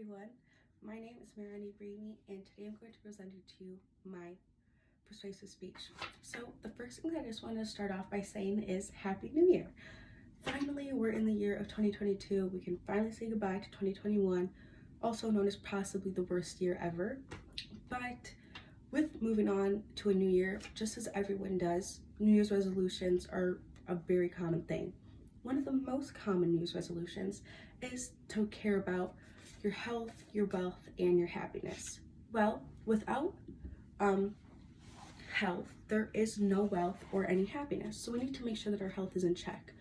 everyone, my name is Marani Bramy and today I'm going to present to you my persuasive speech. So the first thing that I just want to start off by saying is Happy New Year. Finally, we're in the year of 2022. We can finally say goodbye to 2021, also known as possibly the worst year ever. But with moving on to a new year, just as everyone does, New Year's resolutions are a very common thing. One of the most common New Year's resolutions is to care about your health, your wealth, and your happiness. Well, without health, there is no wealth or any happiness. So we need to make sure that our health is in check.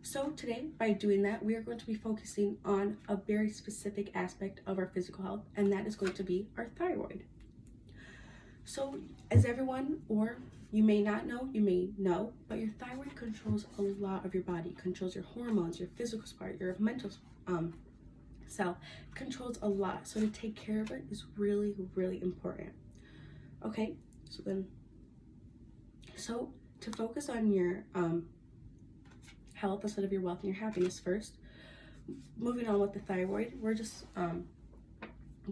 So today, by doing that, we are going to be focusing on a very specific aspect of our physical health, and that is going to be our thyroid. So as everyone, or you may not know, you may know, but your thyroid controls a lot of your body, controls your hormones, your physical part, your mental self, controls a lot. So to take care of it is really, really important. Okay, so to focus on your health instead of your wealth and your happiness first, moving on with the thyroid, we're just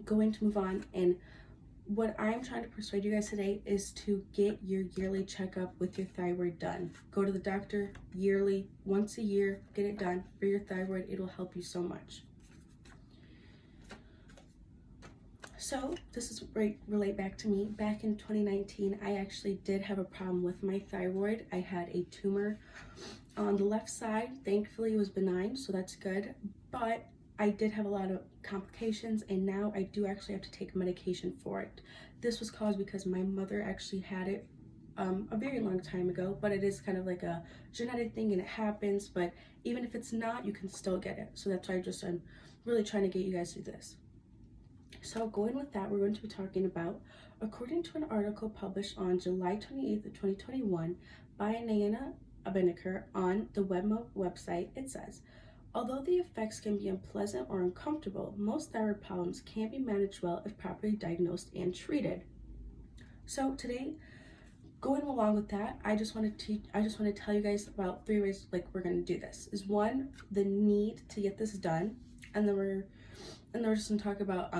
going to move on, and what I'm trying to persuade you guys today is to get your yearly checkup with your thyroid done. Go to the doctor yearly, once a year, get it done for your thyroid. It will help you so much. So this is relate back to me. Back in 2019, I actually did have a problem with my thyroid. I had a tumor on the left side. Thankfully, it was benign, so that's good. But I did have a lot of complications, and now I do actually have to take medication for it. This was caused because my mother actually had it a very long time ago, but it is kind of like a genetic thing and it happens, but even if it's not, you can still get it. So that's why I'm really trying to get you guys through this. So going with that, we're going to be talking about, according to an article published on July 28th of 2021 by Nayana Abenikar on the website, it says, although the effects can be unpleasant or uncomfortable, most thyroid problems can be managed well if properly diagnosed and treated. So today, going along with that, I just want to tell you guys about 3 ways like we're going to do this. Is one, the need to get this done, and then we're just going to talk about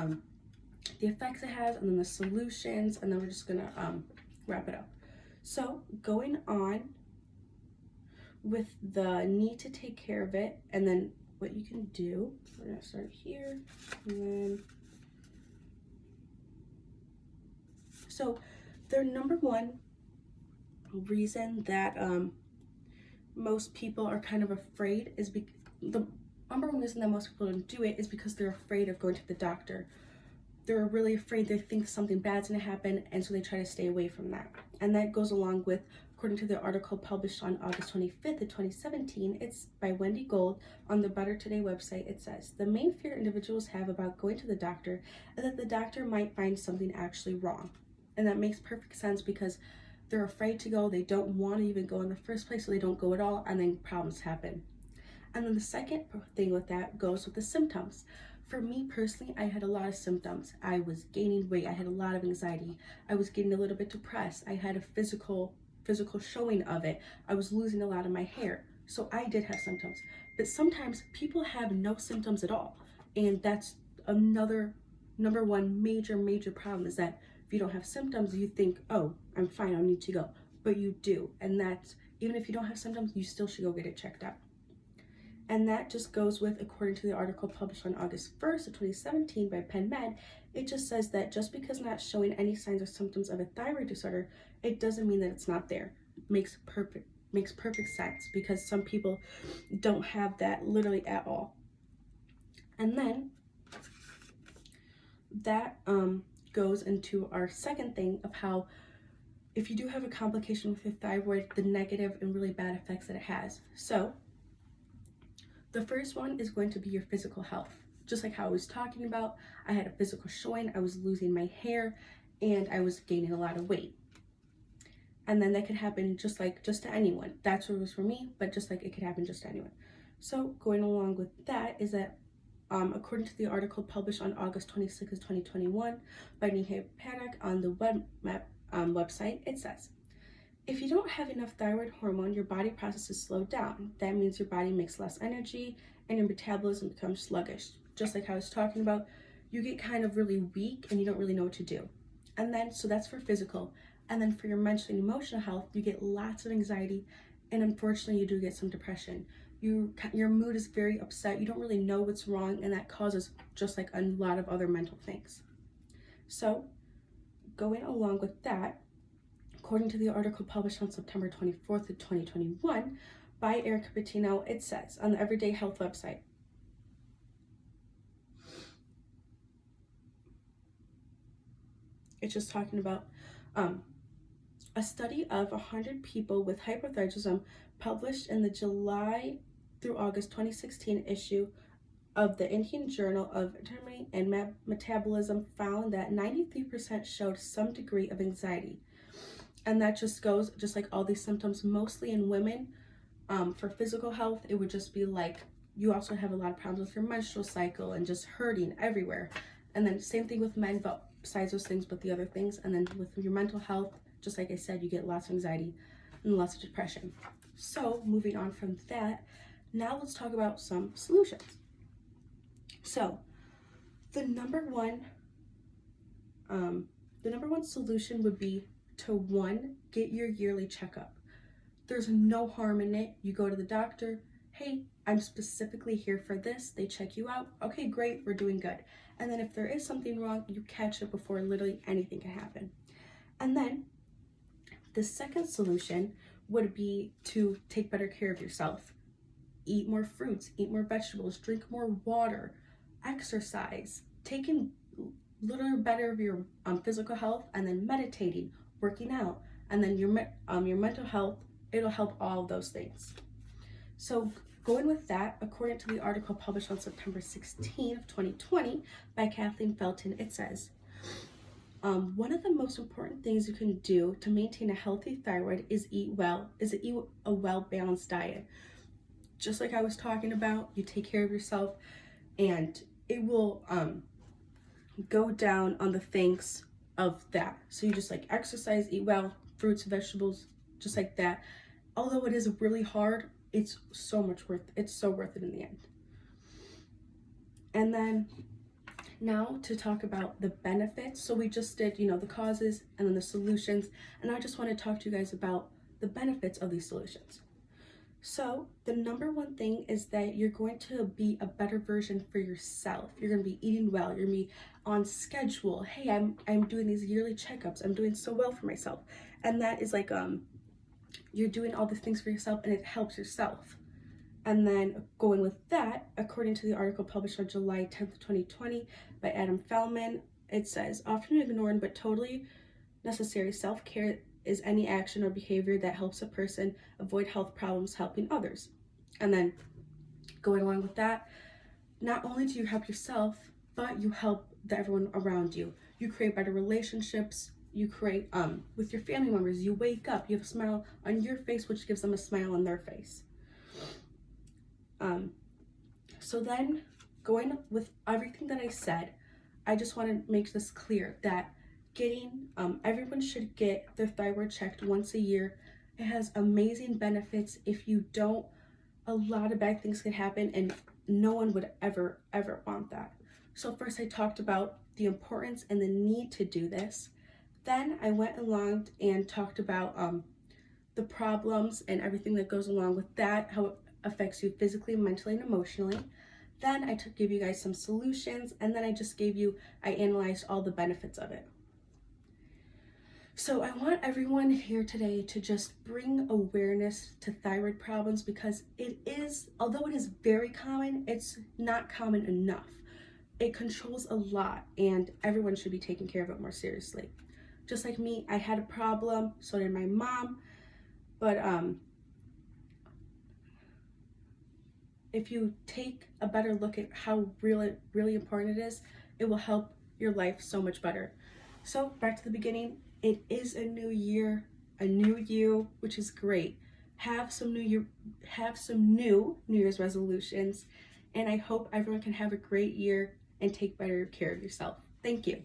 the effects it has, and then the solutions, and then we're just going to wrap it up. So going on with the need to take care of it, and then what you can do, we're going to start here, and then so the number one reason that most people are kind of afraid is the number one reason that most people don't do it is because they're afraid of going to the doctor. They're really afraid. They think something bad's gonna happen, and so they try to stay away from that. And that goes along with, according to the article published on August 25th of 2017, it's by Wendy Gold on the Better Today website. It says, the main fear individuals have about going to the doctor is that the doctor might find something actually wrong. And that makes perfect sense because they're afraid to go. They don't want to even go in the first place, so they don't go at all, and then problems happen. And then the second thing with that goes with the symptoms. For me personally, I had a lot of symptoms. I was gaining weight. I had a lot of anxiety. I was getting a little bit depressed. I had a physical showing of it. I was losing a lot of my hair. So I did have symptoms. But sometimes people have no symptoms at all. And that's another number one major problem, is that if you don't have symptoms, you think, oh, I'm fine, I don't need to go. But you do. And that's, even if you don't have symptoms, you still should go get it checked out. And that just goes with, according to the article published on August 1st of 2017 by PenMed, it just says that just because not showing any signs or symptoms of a thyroid disorder, it doesn't mean that it's not there. Makes perfect sense, because some people don't have that literally at all. And then that goes into our second thing of how, if you do have a complication with your thyroid, the negative and really bad effects that it has. So the first one is going to be your physical health. Just like how I was talking about, I had a physical showing, I was losing my hair, and I was gaining a lot of weight. And then that could happen just to anyone. That's what it was for me, but just like it could happen just to anyone. So going along with that is that, according to the article published on August 26th of 2021 by Neha Panak on the website, it says, if you don't have enough thyroid hormone, your body processes slow down. That means your body makes less energy and your metabolism becomes sluggish. Just like how I was talking about, you get kind of really weak and you don't really know what to do. And then, so that's for physical. And then for your mental and emotional health, you get lots of anxiety, and unfortunately you do get some depression. Your mood is very upset, you don't really know what's wrong, and that causes just like a lot of other mental things. So going along with that, according to the article published on September 24th of 2021 by Erica Bettino, it says on the Everyday Health website, it's just talking about a study of 100 people with hypothyroidism published in the July through August 2016 issue of the Indian Journal of Anatomy and Metabolism found that 93% showed some degree of anxiety. And that just goes, just like all these symptoms, mostly in women. For physical health, it would just be like, you also have a lot of problems with your menstrual cycle and just hurting everywhere. And then same thing with men, but besides those things, but the other things. And then with your mental health, just like I said, you get lots of anxiety and lots of depression. So moving on from that, now let's talk about some solutions. So the number one solution would be to, one, get your yearly checkup. There's no harm in it. You go to the doctor, hey, I'm specifically here for this. They check you out. Okay, great, we're doing good. And then if there is something wrong, you catch it before literally anything can happen. And then the second solution would be to take better care of yourself. Eat more fruits, eat more vegetables, drink more water, exercise, taking literally better of your physical health, and then meditating, working out, and then your mental health. It'll help all of those things. So going with that, according to the article published on September 16th of 2020 by Kathleen Felton, it says, one of the most important things you can do to maintain a healthy thyroid is eat a well-balanced diet. Just like I was talking about, you take care of yourself and it will go down on the things of that. So you just like exercise, eat well, fruits, vegetables, just like that. Although it is really hard, it's so worth it in the end. And then now to talk about the benefits. So we just did, the causes and then the solutions. And I just want to talk to you guys about the benefits of these solutions. So the number one thing is that you're going to be a better version for yourself. You're going to be eating well. You're going to be on schedule. Hey, I'm doing these yearly checkups. I'm doing so well for myself. And that is like, you're doing all these things for yourself and it helps yourself. And then going with that, according to the article published on July 10th, 2020 by Adam Fellman, it says, often ignored but totally necessary self-care is any action or behavior that helps a person avoid health problems helping others. And then going along with that, not only do you help yourself, but you help everyone around you. You create better relationships. You create with your family members. You wake up, you have a smile on your face, which gives them a smile on their face. So then going with everything that I said, I just want to make this clear that everyone should get their thyroid checked once a year. It has amazing benefits. If you don't, a lot of bad things can happen and no one would ever want that. So first I talked about the importance and the need to do this. Then I went along and talked about the problems and everything that goes along with that, how it affects you physically, mentally, and emotionally. Then I gave you guys some solutions, and then I analyzed all the benefits of it. So I want everyone here today to just bring awareness to thyroid problems, because although it is very common, it's not common enough. It controls a lot and everyone should be taking care of it more seriously. Just like me, I had a problem, so did my mom, but if you take a better look at how really important it is, it will help your life so much better. So back to the beginning, it is a new year, a new you, which is great. Have some new New Year's resolutions, and I hope everyone can have a great year and take better care of yourself. Thank you.